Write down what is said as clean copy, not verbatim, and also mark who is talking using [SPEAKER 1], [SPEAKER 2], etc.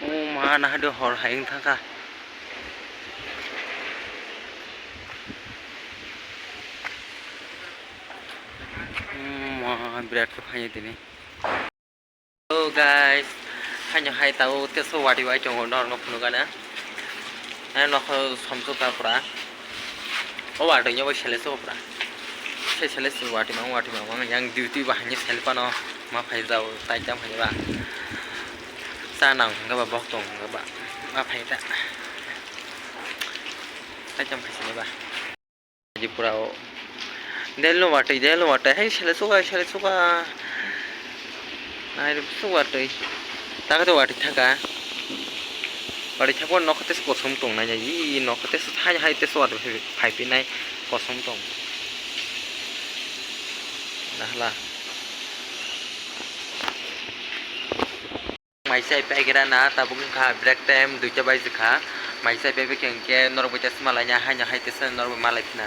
[SPEAKER 1] मा ना हादो हर हायें थाखा मा बिराद फायो दिनै guys hanya hai tahu teso wadi wai chong nor no phunu gana no kho somso ta pra o wadi nyo sele so pra sele so wadi ma yang duty ba hanya sel pa no ma phai jao tai jam phai ba sa nang ga ba bok tong ga ba ma phai ta tai jam phai sele ba ji pura o delo wate hai sele so ga ai so wate ta ga wate thaka Bari thako nokotes kosom tong na jayi nokotes hai te swat phai pi nai kosom tong nahla mai sai pe gira na ta bung kha break time 2 bai kha mai sai pe ke norbo tes malanya hanya hai te san norbo malai na